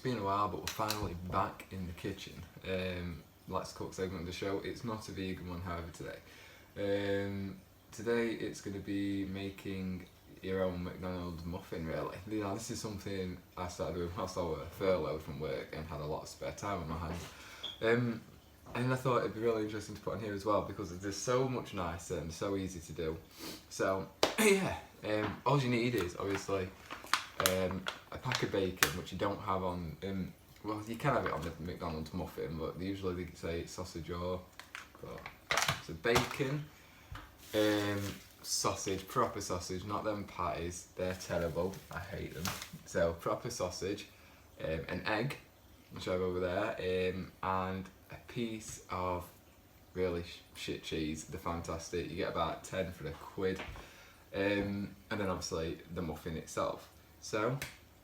been a while, but we're finally back in the kitchen. Let's Cook segment of the show. It's not a vegan one, however, today. Today it's going to be making your own McDonald's muffin, really. You know, this is something I started doing whilst I was furloughed from work and had a lot of spare time on my hands. And I thought it'd be really interesting to put on here as well because it's just so much nicer and so easy to do. So, yeah, all you need is obviously a pack of bacon, which you don't have on, well, you can have it on the McDonald's muffin, but usually they say sausage or, so bacon, sausage, proper sausage, not them patties, they're terrible, I hate them. So proper sausage, an egg, which I have over there, and a piece of really shit cheese, they're fantastic, you get about 10 for £1, and then obviously the muffin itself. So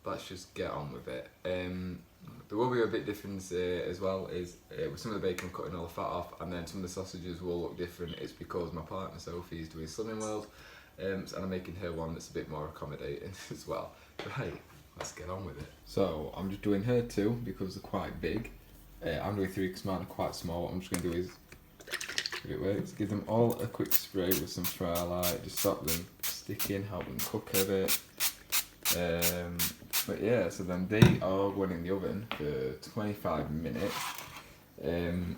let's just get on with it. There will be a bit difference as well, is with some of the bacon cutting all the fat off, and then some of the sausages will look different. It's because my partner Sophie is doing Slimming World, and I'm making her one that's a bit more accommodating as well. Right, let's get on with it. So I'm just doing her 2 because they're quite big. I'm doing 3 because mine are quite small. What I'm just going to do is, if it works, give them all a quick spray with some Fry Light, just stop them sticking, help them cook a bit. But yeah, so then they are going in the oven for 25 minutes, and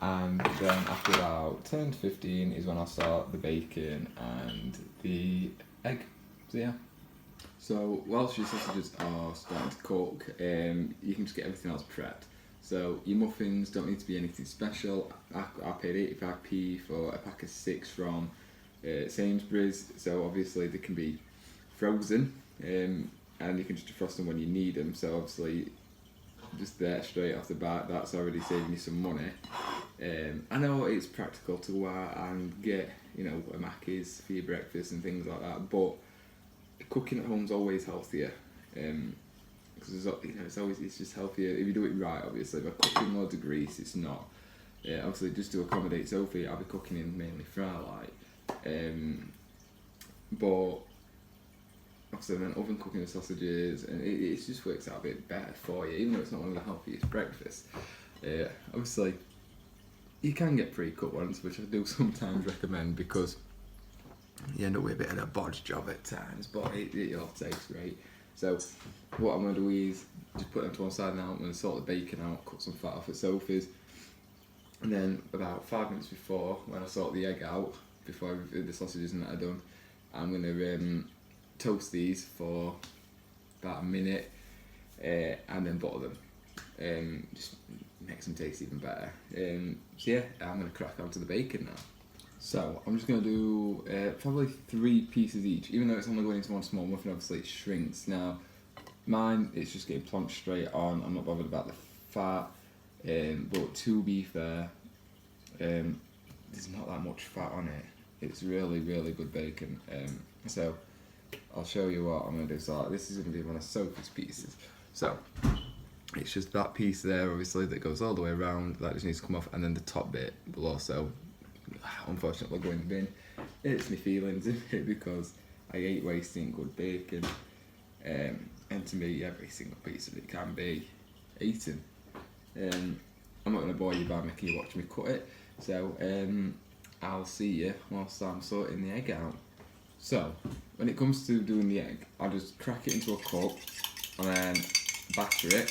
then after about 10 to 15 is when I'll start the bacon and the egg. So yeah. So whilst your sausages are starting to cook, you can just get everything else prepped. So your muffins don't need to be anything special. I paid 85p for a pack of 6 from Sainsbury's, so obviously they can be frozen, and you can just defrost them when you need them. So obviously, just there straight off the bat, that's already saving you some money. I know it's practical to go out and get, you know, a Mackey's for your breakfast and things like that, but cooking at home's always healthier. Because you know, it's just healthier if you do it right. Obviously, by cooking loads of grease, it's not. Obviously, just to accommodate Sophie, I'll be cooking in mainly Fry Light. But obviously then oven cooking the sausages, and it just works out a bit better for you, even though it's not one of the healthiest breakfasts. Obviously you can get pre-cooked ones, which I do sometimes recommend because you end up with a bit of a bodge job at times, but it all tastes great. So what I'm going to do is just put them to one side now. I'm going to sort the bacon out, cut some fat off at Sophie's, and then about 5 minutes before, when I sort the egg out, before the sausages and that are done, I'm going to toast these for about a minute, and then butter them. Just makes them taste even better. So yeah, I'm going to crack onto the bacon now. So I'm just going to do probably 3 pieces each, even though it's only going into one small muffin, obviously it shrinks. Now mine, it's just getting plonked straight on, I'm not bothered about the fat, but to be fair, there's not that much fat on it. It's really, really good bacon. So I'll show you what I'm going to do. So this is going to be one of Sophie's pieces. So it's just that piece there, obviously, that goes all the way around. That just needs to come off, and then the top bit will also, unfortunately, go in the bin. It's my feelings in it because I hate wasting good bacon, and to me, every single piece of it can be eaten. I'm not going to bore you by making you watch me cut it. So I'll see you whilst I'm sorting the egg out. So, when it comes to doing the egg, I'll just crack it into a cup and then batter it,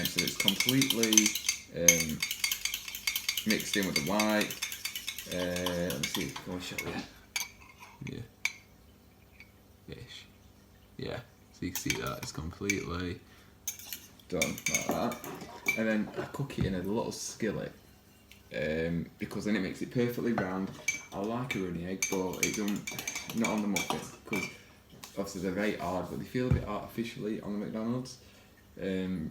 so it's completely mixed in with the white. Let me see if I can show you. Yeah. Ish. Yeah, so you can see that it's completely done like that. And then I cook it in a little skillet, because then it makes it perfectly round. I like a runny egg, but it don't, not on the muffin, because obviously they're very hard, but they feel a bit artificially on the McDonald's. On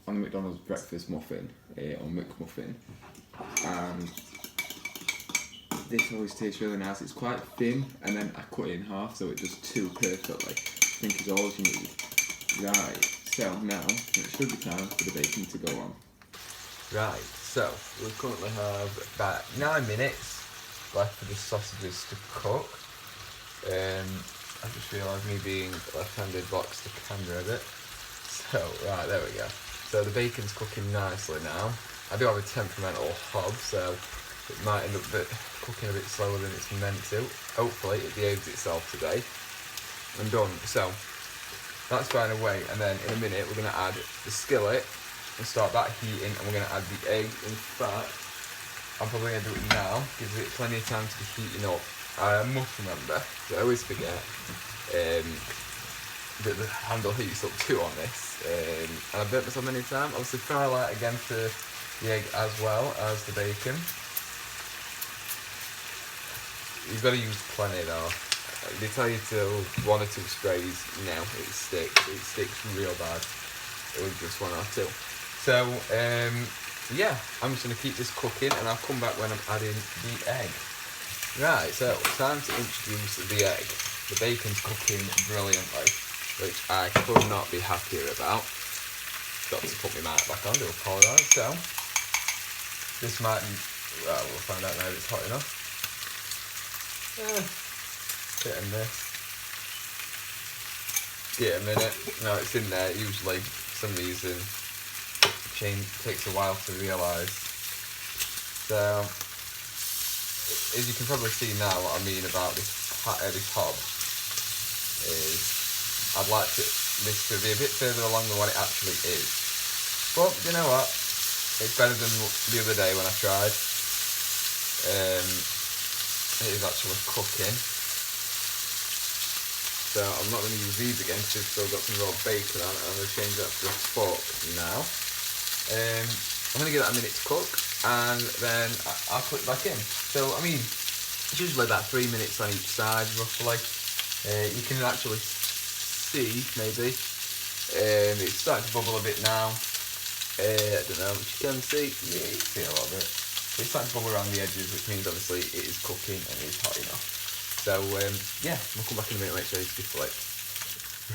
the McDonald's breakfast muffin, or McMuffin, and this always tastes really nice. It's quite thin, and then I cut it in half, so it does 2 perfectly. I think is all you need. Right, so now it should be time for the bacon to go on. Right, so we currently have about 9 minutes left for the sausages to cook. I just realised me being left-handed blocks the camera a bit. So, right, there we go. So the bacon's cooking nicely now. I do have a temperamental hob, so it might end up cooking a bit slower than it's meant to. Hopefully it behaves itself today. I'm done. So that's going away, and then in a minute we're going to add the skillet and start that heating, and we're going to add the egg. In fact, I'm probably going to do it now, gives it plenty of time to be heating up. I must remember, I always forget, that the handle heats up too on this, and I've burnt myself many times. Obviously fry light again for the egg as well as the bacon. You've got to use plenty though. They tell you to 1 or 2 sprays. No, it sticks real bad with just 1 or 2. So yeah, I'm just going to keep this cooking, and I'll come back when I'm adding the egg. Right, so time to introduce the egg. The bacon's cooking brilliantly, which I could not be happier about. Got to put my mic back on, do apologise. So this might be, well, we'll find out now if it's hot enough. Hit and miss. Give it a minute. No, it's in there. Usually, for some reason, takes a while to realise. So, as you can probably see now, what I mean about this hob is I'd like this to be a bit further along than what it actually is. But you know what? It's better than the other day when I tried. It is actually cooking. So I'm not going to use these again because I've still got some raw bacon on it. I'm going to change that to a fork now. I'm going to give that a minute to cook, and then I'll put it back in. So, I mean, it's usually about 3 minutes on each side, roughly. You can actually see, maybe, it's starting to bubble a bit now. I don't know if you can see. Yeah, you can see a little bit. It's starting to bubble around the edges, which means obviously it is cooking and it is hot enough. So, yeah, we'll come back in a minute and make sure it's flipped.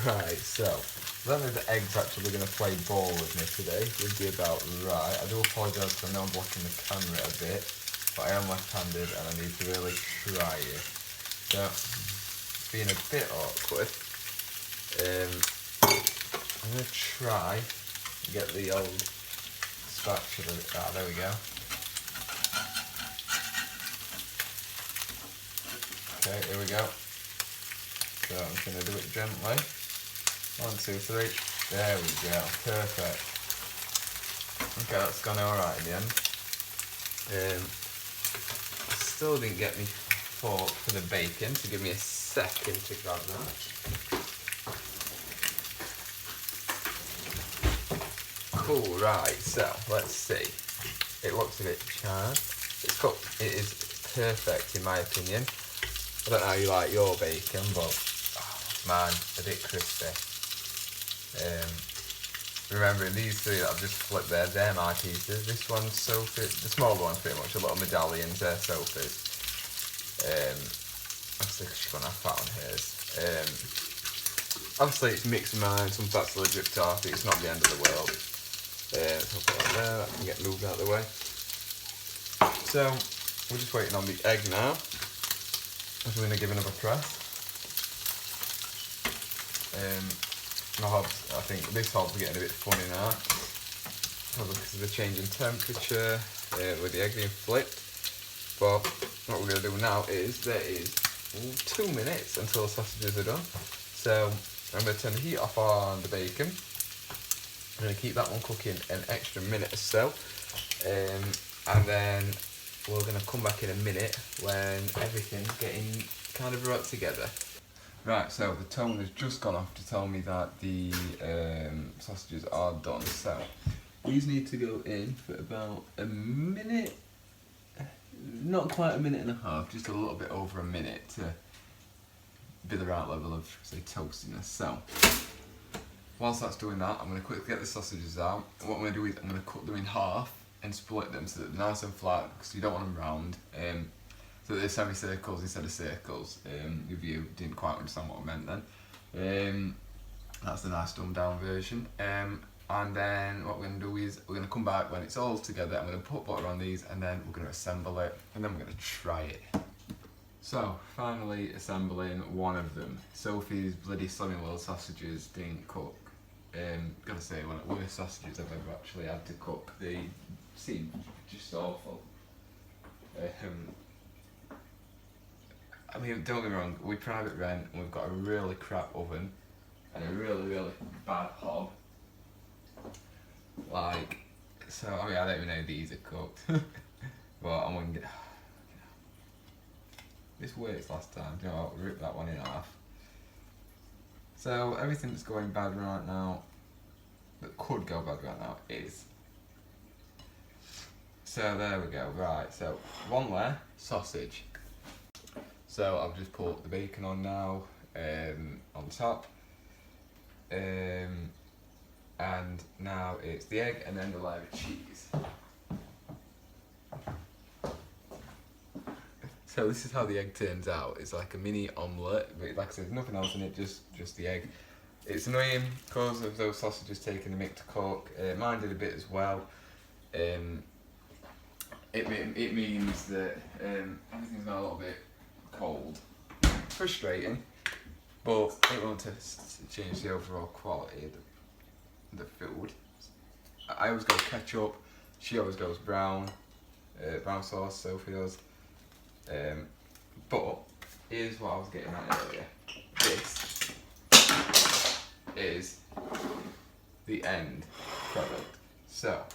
Right, so, I don't know if the egg's actually going to play ball with me today. Would be about right. I do apologise because I know I'm blocking the camera a bit, but I am left-handed and I need to really try it. So, it's being a bit awkward. I'm going to try and get the old spatula. Ah, there we go. Okay, here we go. So I'm just going to do it gently. 1, 2, 3. There we go. Perfect. Okay, that's gone alright in the end. Still didn't get me fork for the bacon, so give me a second to grab that. Cool, right, so let's see. It looks a bit charred. It's cooked. It is perfect in my opinion. I don't know how you like your bacon, but man, a bit crispy. Remembering these 3 that I've just flipped there, they're my pieces. This one's Sophie, the smaller one's pretty much a little medallions, they're Sophie's. Obviously she's going to have fat on hers. Obviously it's mixed mine, some fat's a little dripped off, it's not the end of the world. So I'll put that there, that can get moved out of the way. So, we're just waiting on the egg now. I'm going to give another press. My hobs, I think this hob's getting a bit funny now. Probably because of the change in temperature with the egg being flipped. But what we're going to do now is, there is 2 minutes until the sausages are done. So I'm going to turn the heat off on the bacon. I'm going to keep that one cooking an extra minute or so. And then we're going to come back in a minute when everything's getting kind of brought together. Right, so the tone has just gone off to tell me that the sausages are done. So these need to go in for about a minute, not quite a minute and a half, just a little bit over a minute to be the right level of, say, toastiness. So whilst that's doing that, I'm going to quickly get the sausages out. And what I'm going to do is I'm going to cut them in half and split them so that they're nice and flat, because you don't want them round. So that they're semicircles instead of circles. If you didn't quite understand what I meant then. That's the nice dumbed down version. And then what we're going to do is we're going to come back when it's all together. I'm going to put butter on these and then we're going to assemble it and then we're going to try it. So, finally assembling one of them. Sophie's bloody Slimming World sausages didn't cook. Gotta say, one of the worst sausages I've ever actually had to cook. They seem just awful. I mean, don't get me wrong, we private rent and we've got a really crap oven and a really bad hob. Like, so, I mean, I don't even know if these are cooked. But I'm gonna get. This worked last time, you know what, rip that one in half. So, everything that's going bad right now, that could go bad right now, is. So, there we go, right, so, one layer, sausage. So, I've just put the bacon on now, on top. And now it's the egg and then the layer of cheese. So this is how the egg turns out. It's like a mini omelette, but like I said, nothing else in it, just the egg. It's annoying because of those sausages taking the minute to cook. Mine did a bit as well. It means that everything's now a little bit cold. Frustrating, but it won't change the overall quality of the food. I always go ketchup. She always goes brown sauce. Sophie does. But here's what I was getting at earlier. This is the end product. So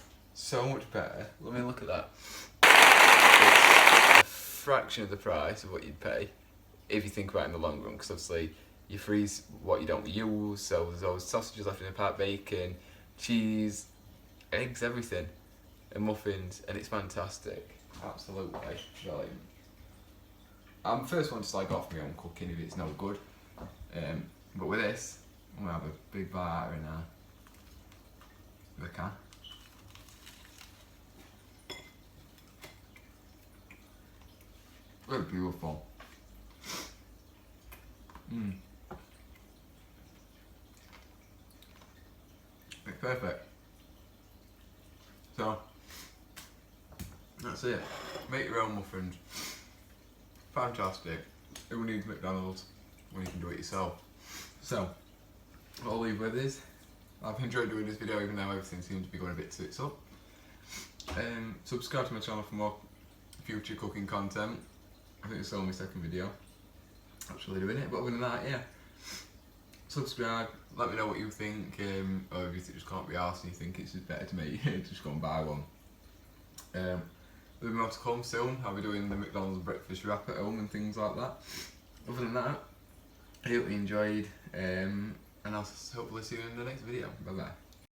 much better. Let me look at that. It's a fraction of the price of what you'd pay if you think about it in the long run, because obviously you freeze what you don't use, so there's always sausages left in the pot, bacon, cheese, eggs, everything, and muffins, and it's fantastic. Absolutely brilliant. I'm the first one to slag off my own cooking if it's no good, but with this, I'm going to have a big bite out of it now. If I can. Very beautiful. It's perfect. So, that's it. Make your own muffins. Fantastic. Who needs McDonald's when you can do it yourself? So, what I'll leave with is, I've enjoyed doing this video even though everything seems to be going a bit tits up. Subscribe to my channel for more future cooking content. I think it's only my second video actually doing it, but other than that, yeah. Subscribe, let me know what you think, or if you just can't be arsed and you think it's just better to make just go and buy one. There'll be more to come soon. I'll be doing the McDonald's breakfast wrap at home and things like that. Other than that, I hope you enjoyed, and I'll hopefully see you in the next video. Bye bye.